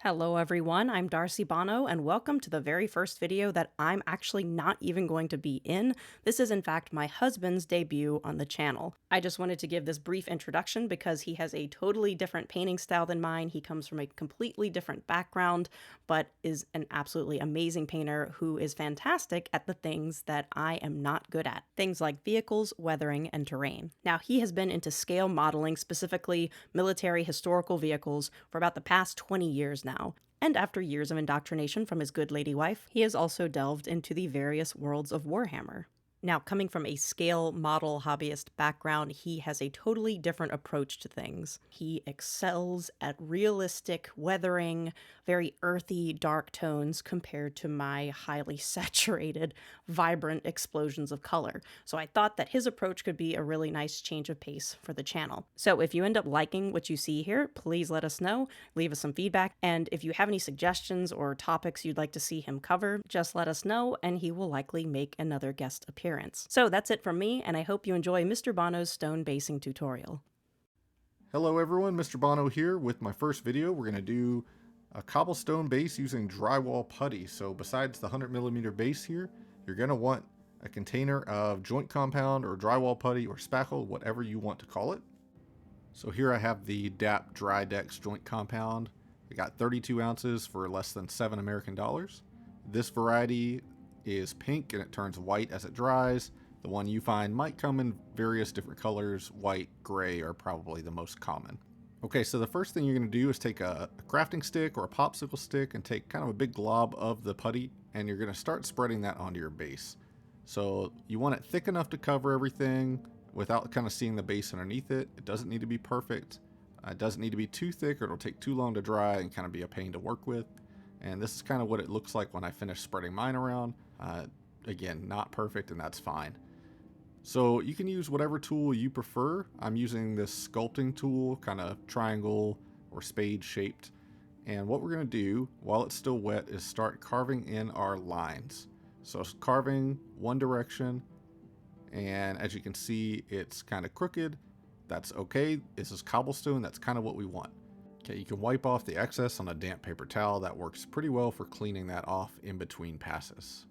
Hello everyone, I'm Darcy Bono, and welcome to the very first video that I'm actually not even going to be in. This is in fact my husband's debut on the channel. I just wanted to give this brief introduction because he has a totally different painting style than mine. He comes from a completely different background, but is an absolutely amazing painter who is fantastic at the things that I am not good at. Things like vehicles, weathering, and terrain. Now, he has been into scale modeling, specifically military historical vehicles, for about the past 20 years now. And after years of indoctrination from his good lady wife, he has also delved into the various worlds of Warhammer. Now, coming from a scale model hobbyist background, he has a totally different approach to things. He excels at realistic weathering, very earthy dark tones compared to my highly saturated, vibrant explosions of color. So I thought that his approach could be a really nice change of pace for the channel. So if you end up liking what you see here, please let us know, leave us some feedback, and if you have any suggestions or topics you'd like to see him cover, just let us know and he will likely make another guest appearance. So that's it from me, and I hope you enjoy Mr. Bono's stone basing tutorial. Hello everyone, Mr. Bono here with my first video. We're going to do a cobblestone base using drywall putty. So besides the 100mm base here, you're going to want a container of joint compound or drywall putty or spackle, whatever you want to call it. So here I have the DAP Dry Dex joint compound. I got 32 ounces for less than $7 American. This variety is pink and it turns white as it dries. The one you find might come in various different colors. White, gray are probably the most common. Okay, so the first thing you're going to do is take a crafting stick or a popsicle stick and take kind of a big glob of the putty, and you're going to start spreading that onto your base. So you want it thick enough to cover everything without kind of seeing the base underneath it. It doesn't need to be perfect. It doesn't need to be too thick or it'll take too long to dry and kind of be a pain to work with. And this is kind of what it looks like when I finish spreading mine around. Again, not perfect, and that's fine. So you can use whatever tool you prefer. I'm using this sculpting tool, kind of triangle or spade shaped. And what we're going to do while it's still wet is start carving in our lines. So carving one direction, and as you can see, it's kind of crooked. That's okay. This is cobblestone. That's kind of what we want. Okay, you can wipe off the excess on a damp paper towel. That works pretty well for cleaning that off in between passes.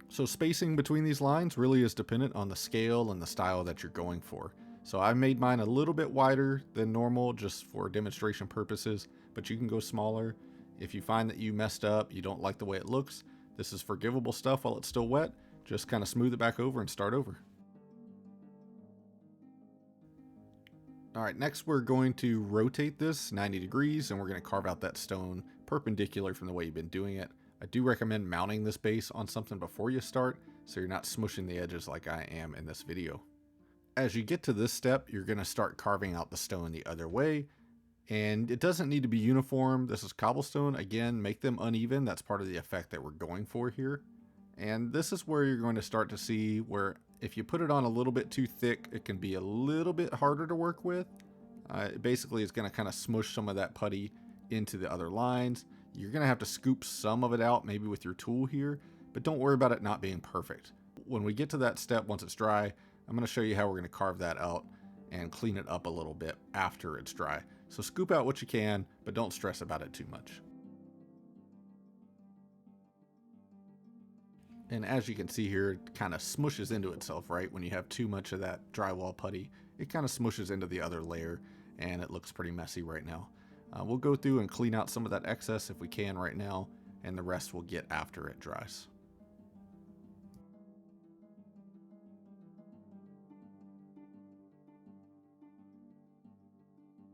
So spacing between these lines really is dependent on the scale and the style that you're going for. So I made mine a little bit wider than normal just for demonstration purposes, but you can go smaller. If you find that you messed up, you don't like the way it looks, this is forgivable stuff while it's still wet. Just kind of smooth it back over and start over. Alright, next we're going to rotate this 90 degrees and we're going to carve out that stone perpendicular from the way you've been doing it. I do recommend mounting this base on something before you start so you're not smushing the edges like I am in this video. As you get to this step, you're going to start carving out the stone the other way, and it doesn't need to be uniform. This is cobblestone. Again, make them uneven. That's part of the effect that we're going for here. And this is where you're going to start to see where if you put it on a little bit too thick, it can be a little bit harder to work with. Basically, it's going to kind of smush some of that putty into the other lines. You're going to have to scoop some of it out, maybe with your tool here, but don't worry about it not being perfect. When we get to that step, once it's dry, I'm going to show you how we're going to carve that out and clean it up a little bit after it's dry. So scoop out what you can, but don't stress about it too much. And as you can see here, it kind of smushes into itself, right? When you have too much of that drywall putty, it kind of smushes into the other layer, and it looks pretty messy right now. We'll go through and clean out some of that excess if we can right now, and the rest we'll get after it dries.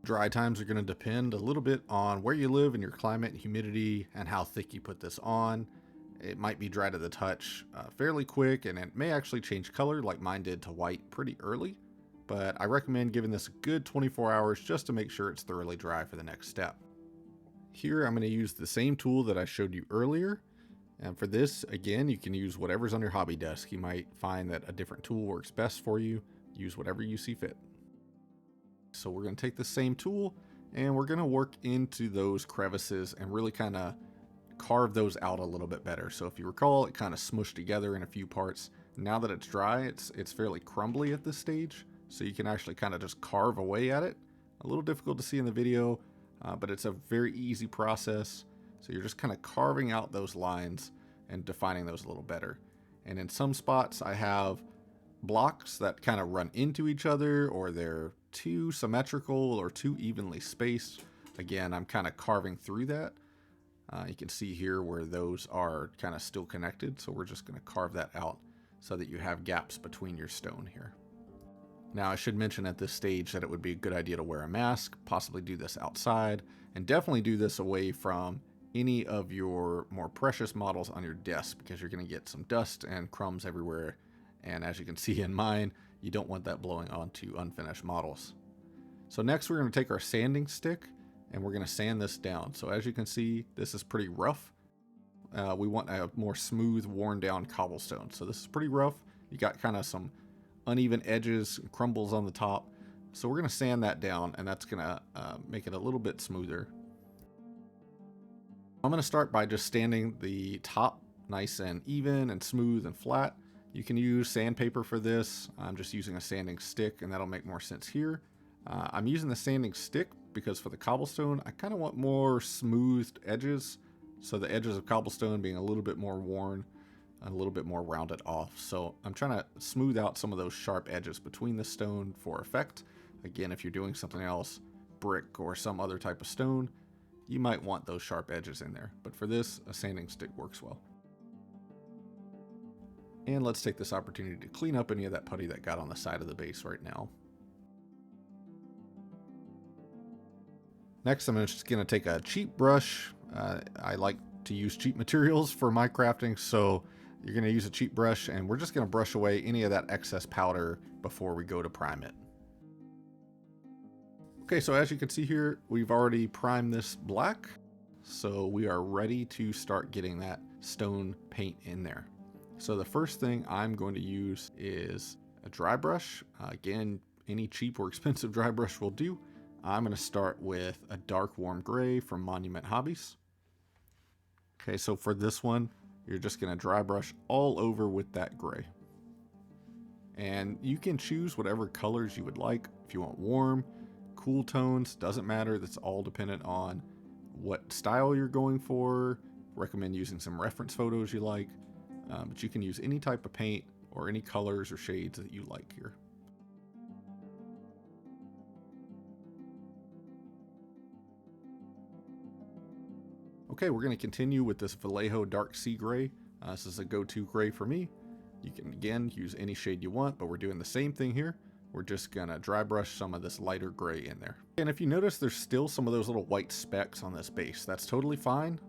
Dry times are going to depend a little bit on where you live and your climate, humidity, and how thick you put this on. It might be dry to the touch fairly quick, and it may actually change color like mine did to white pretty early. But I recommend giving this a good 24 hours just to make sure it's thoroughly dry for the next step. Here I'm going to use the same tool that I showed you earlier. And for this, again, you can use whatever's on your hobby desk. You might find that a different tool works best for you. Use whatever you see fit. So we're going to take the same tool and we're going to work into those crevices and really kind of carve those out a little bit better. So if you recall, it kind of smushed together in a few parts. Now that it's dry, it's fairly crumbly at this stage. So you can actually kind of just carve away at it. A little difficult to see in the video, but it's a very easy process. So you're just kind of carving out those lines and defining those a little better. And in some spots I have blocks that kind of run into each other, or they're too symmetrical or too evenly spaced. Again, I'm kind of carving through that. You can see here where those are kind of still connected, so we're just going to carve that out so that you have gaps between your stone here. Now, I should mention at this stage that it would be a good idea to wear a mask, possibly do this outside, and definitely do this away from any of your more precious models on your desk, because you're going to get some dust and crumbs everywhere. And as you can see in mine, you don't want that blowing onto unfinished models. So next we're going to take our sanding stick and we're going to sand this down. So as you can see, this is pretty rough. We want a more smooth, worn down cobblestone. So this is pretty rough. You got kind of some uneven edges, crumbles on the top. So we're going to sand that down, and that's going to make it a little bit smoother. I'm going to start by just sanding the top nice and even and smooth and flat. You can use sandpaper for this. I'm just using a sanding stick, and that'll make more sense here. I'm using the sanding stick because for the cobblestone, I kind of want more smoothed edges. So the edges of cobblestone being a little bit more worn, a little bit more rounded off. So I'm trying to smooth out some of those sharp edges between the stone for effect. Again, if you're doing something else, brick or some other type of stone, you might want those sharp edges in there. But for this, a sanding stick works well. And let's take this opportunity to clean up any of that putty that got on the side of the base right now. Next, I'm just going to take a cheap brush. I like to use cheap materials for my crafting, so you're going to use a cheap brush, and we're just going to brush away any of that excess powder before we go to prime it. Okay, so as you can see here, we've already primed this black, so we are ready to start getting that stone paint in there. So the first thing I'm going to use is a dry brush. Again, any cheap or expensive dry brush will do. I'm going to start with a dark warm gray from Monument Hobbies. Okay, so for this one, you're just going to dry brush all over with that gray. And you can choose whatever colors you would like. If you want warm, cool tones, doesn't matter. That's all dependent on what style you're going for. Recommend using some reference photos you like. But you can use any type of paint or any colors or shades that you like here. Okay, we're going to continue with this Vallejo Dark Sea Gray. This is a go-to gray for me. You can, again, use any shade you want, but we're doing the same thing here. We're just going to dry brush some of this lighter gray in there. And if you notice, there's still some of those little white specks on this base. That's totally fine.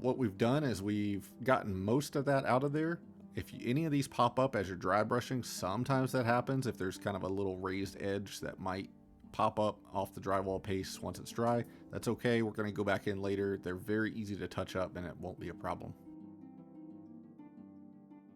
What we've done is we've gotten most of that out of there. If any of these pop up as you're dry brushing, sometimes that happens if there's kind of a little raised edge that might pop up off the drywall paste once it's dry. That's okay. We're going to go back in later. They're very easy to touch up and it won't be a problem.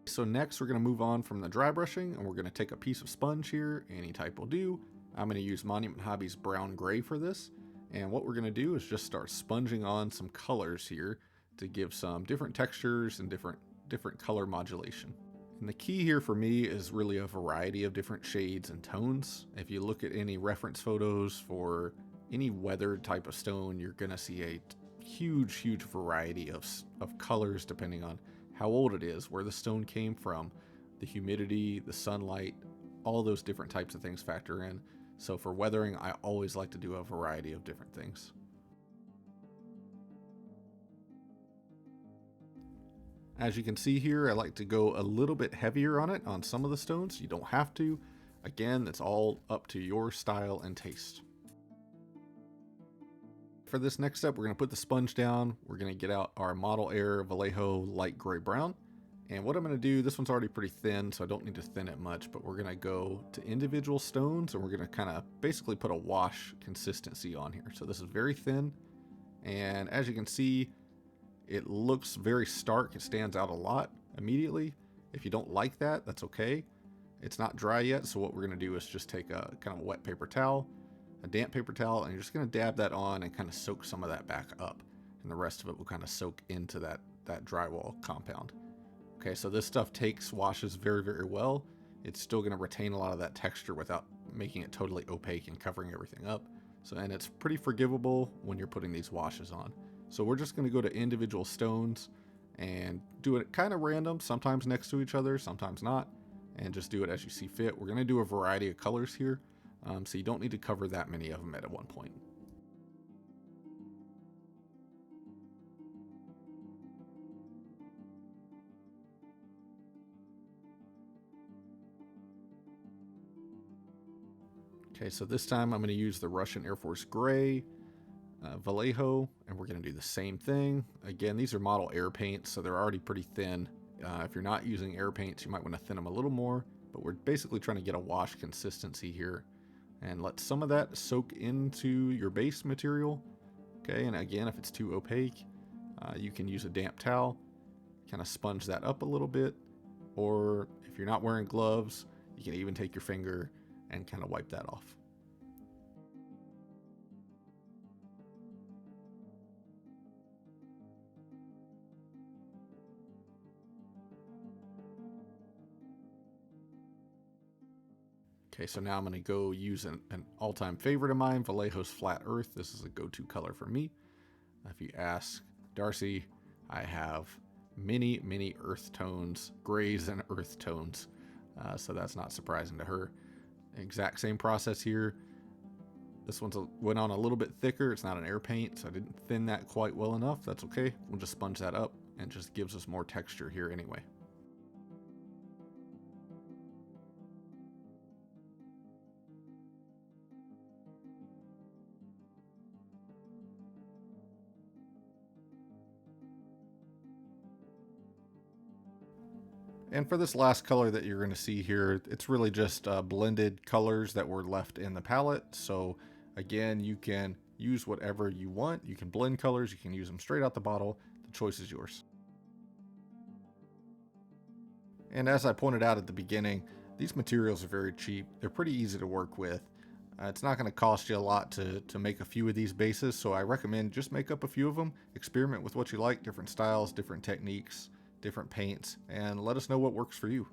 So next we're going to move on from the dry brushing, and we're going to take a piece of sponge here. Any type will do. I'm going to use Monument Hobbies brown gray for this. And what we're going to do is just start sponging on some colors here to give some different textures and different color modulation. And the key here for me is really a variety of different shades and tones. If you look at any reference photos for any weathered type of stone, you're going to see a huge variety of colors depending on how old it is, where the stone came from, the humidity, the sunlight, all those different types of things factor in. So for weathering, I always like to do a variety of different things. As you can see here, I like to go a little bit heavier on it on some of the stones. You don't have to. Again, that's all up to your style and taste. For this next step, we're going to put the sponge down. We're going to get out our Model Air Vallejo light gray brown. And what I'm going to do, this one's already pretty thin, so I don't need to thin it much, but we're going to go to individual stones and we're going to kind of basically put a wash consistency on here. So this is very thin. And as you can see, it looks very stark. It stands out a lot immediately. If you don't like that, that's okay. It's not dry yet, so what we're going to do is just take a kind of a wet paper towel, a damp paper towel, and you're just going to dab that on and kind of soak some of that back up. And the rest of it will kind of soak into that drywall compound. Okay, so this stuff washes very well. It's still going to retain a lot of that texture without making it totally opaque and covering everything up. So, and it's pretty forgivable when you're putting these washes on. So we're just going to go to individual stones and do it kind of random, sometimes next to each other, sometimes not, and just do it as you see fit. We're going to do a variety of colors here, so you don't need to cover that many of them at one point. Okay, so this time I'm going to use the Russian Air Force Gray, Vallejo, and we're going to do the same thing. Again, these are model air paints, so they're already pretty thin. If you're not using air paints, you might want to thin them a little more, but we're basically trying to get a wash consistency here and let some of that soak into your base material. Okay, and again, if it's too opaque, you can use a damp towel, kind of sponge that up a little bit, or if you're not wearing gloves, you can even take your finger and kind of wipe that off. Okay, so now I'm going to go use an all-time favorite of mine, Vallejo's Flat Earth. This is a go-to color for me. If you ask Darcy, I have many earth tones, grays and earth tones, so that's not surprising to her. Exact same process here. This one went on a little bit thicker. It's not an air paint, so I didn't thin that quite well enough. That's okay. We'll just sponge that up and it just gives us more texture here anyway. And for this last color that you're going to see here, it's really just blended colors that were left in the palette. So again, you can use whatever you want. You can blend colors, you can use them straight out the bottle. The choice is yours. And as I pointed out at the beginning, these materials are very cheap. They're pretty easy to work with. It's not going to cost you a lot to make a few of these bases, so I recommend just make up a few of them, experiment with what you like, different styles, different techniques, different paints, and let us know what works for you.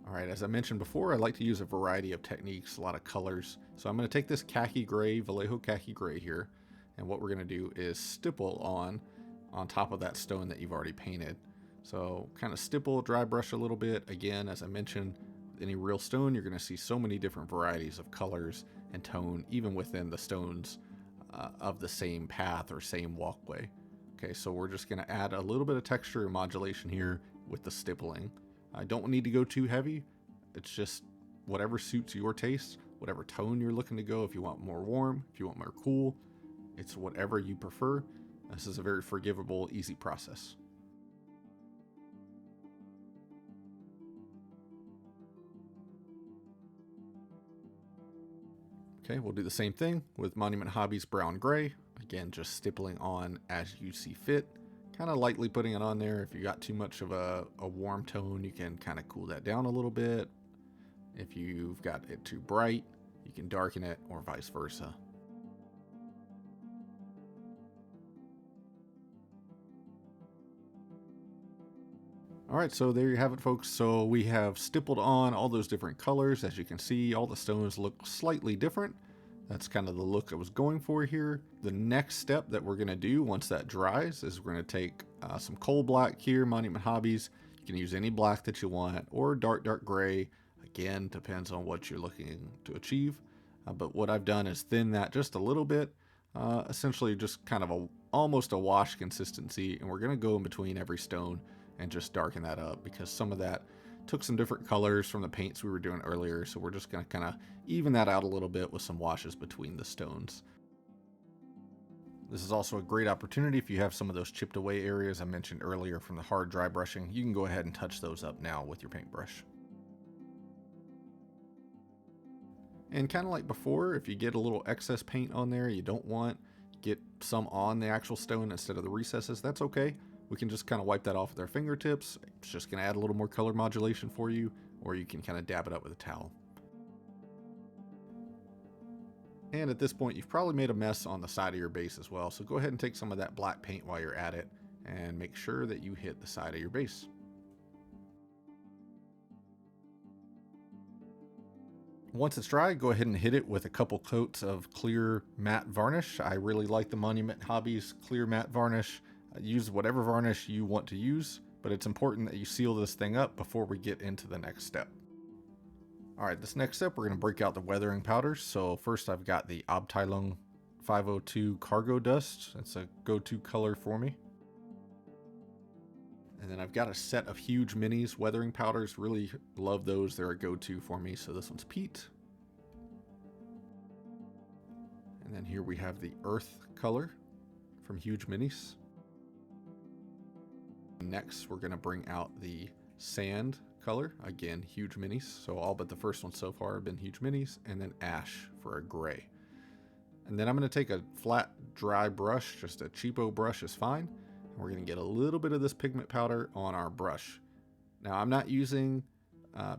Alright, as I mentioned before, I like to use a variety of techniques, a lot of colors. So I'm going to take this khaki gray, Vallejo khaki gray here, and what we're going to do is stipple on top of that stone that you've already painted. So kind of stipple, dry brush a little bit. Again, as I mentioned, with any real stone, you're going to see so many different varieties of colors and tone, even within the stones of the same path or same walkway. Okay, so we're just going to add a little bit of texture and modulation here with the stippling. I don't need to go too heavy. It's just whatever suits your taste, whatever tone you're looking to go. If you want more warm, if you want more cool, it's whatever you prefer. This is a very forgivable, easy process. Okay, we'll do the same thing with Monument Hobbies Brown Gray. Again, just stippling on as you see fit. Kind of lightly putting it on there. If you got too much of a warm tone, you can kind of cool that down a little bit. If you've got it too bright, you can darken it, or vice versa. Alright, so there you have it, folks. So we have stippled on all those different colors. As you can see, all the stones look slightly different. That's kind of the look I was going for here. The next step that we're going to do once that dries is we're going to take some coal black here, Monument Hobbies. You can use any black that you want, or dark gray. Again, depends on what you're looking to achieve. But what I've done is thin that just a little bit, essentially just kind of almost a wash consistency. And we're going to go in between every stone and just darken that up, because some of that took some different colors from the paints we were doing earlier, so we're just going to kind of even that out a little bit with some washes between the stones. This is also a great opportunity if you have some of those chipped away areas I mentioned earlier from the hard dry brushing. You can go ahead and touch those up now with your paintbrush. And kind of like before, if you get a little excess paint on there you don't want, get some on the actual stone instead of the recesses, that's okay. We can just kind of wipe that off with our fingertips. It's just going to add a little more color modulation for you, or you can kind of dab it up with a towel. And at this point, you've probably made a mess on the side of your base as well, so go ahead and take some of that black paint while you're at it, and make sure that you hit the side of your base. Once it's dry, go ahead and hit it with a couple coats of clear matte varnish. I really like the Monument Hobbies clear matte varnish. Use whatever varnish you want to use, but it's important that you seal this thing up before we get into the next step. Alright, this next step we're going to break out the weathering powders. So first I've got the Abteilung 502 Cargo Dust. It's a go-to color for me. And then I've got a set of huge minis weathering powders. Really love those. They're a go-to for me. So this one's peat. And then here we have the earth color from huge minis. Next, we're going to bring out the sand color. Again, huge minis. So all but the first one so far have been huge minis. And then ash for a gray. And then I'm going to take a flat, dry brush. Just a cheapo brush is fine. We're going to get a little bit of this pigment powder on our brush. Now I'm not using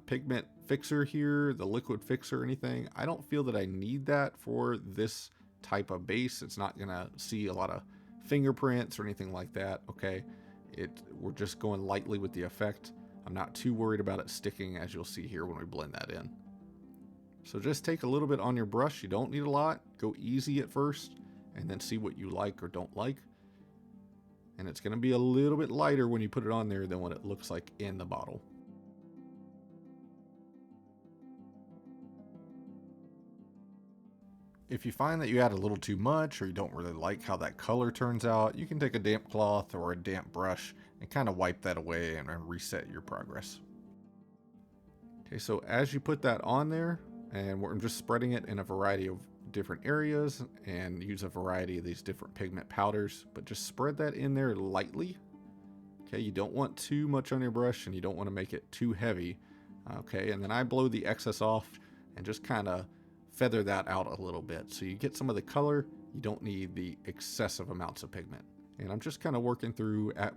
pigment fixer here, the liquid fixer or anything. I don't feel that I need that for this type of base. It's not going to see a lot of fingerprints or anything like that. Okay, we're just going lightly with the effect. I'm not too worried about it sticking, as you'll see here when we blend that in. So just take a little bit on your brush. You don't need a lot. Go easy at first and then see what you like or don't like. And it's going to be a little bit lighter when you put it on there than what it looks like in the bottle. If you find that you add a little too much or you don't really like how that color turns out, you can take a damp cloth or a damp brush and kind of wipe that away and reset your progress. Okay, so as you put that on there, and I'm just spreading it in a variety of different areas and use a variety of these different pigment powders, but just spread that in there lightly. Okay, you don't want too much on your brush and you don't want to make it too heavy. Okay, and then I blow the excess off and just kind of feather that out a little bit so you get some of the color. You don't need the excessive amounts of pigment. And I'm just kind of working through at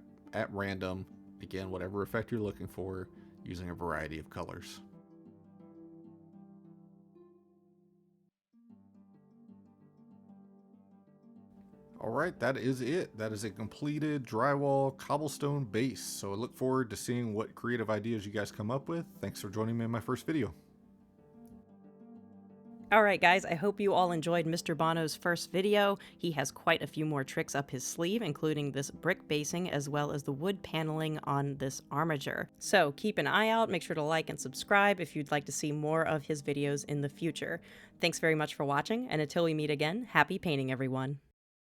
random, again, whatever effect you're looking for, using a variety of colors. Alright, that is it. That is a completed drywall cobblestone base. So I look forward to seeing what creative ideas you guys come up with. Thanks for joining me in my first video. Alright guys, I hope you all enjoyed Mr. Bono's first video. He has quite a few more tricks up his sleeve, including this brick basing as well as the wood paneling on this armature. So keep an eye out, make sure to like and subscribe if you'd like to see more of his videos in the future. Thanks very much for watching, and until we meet again, happy painting everyone!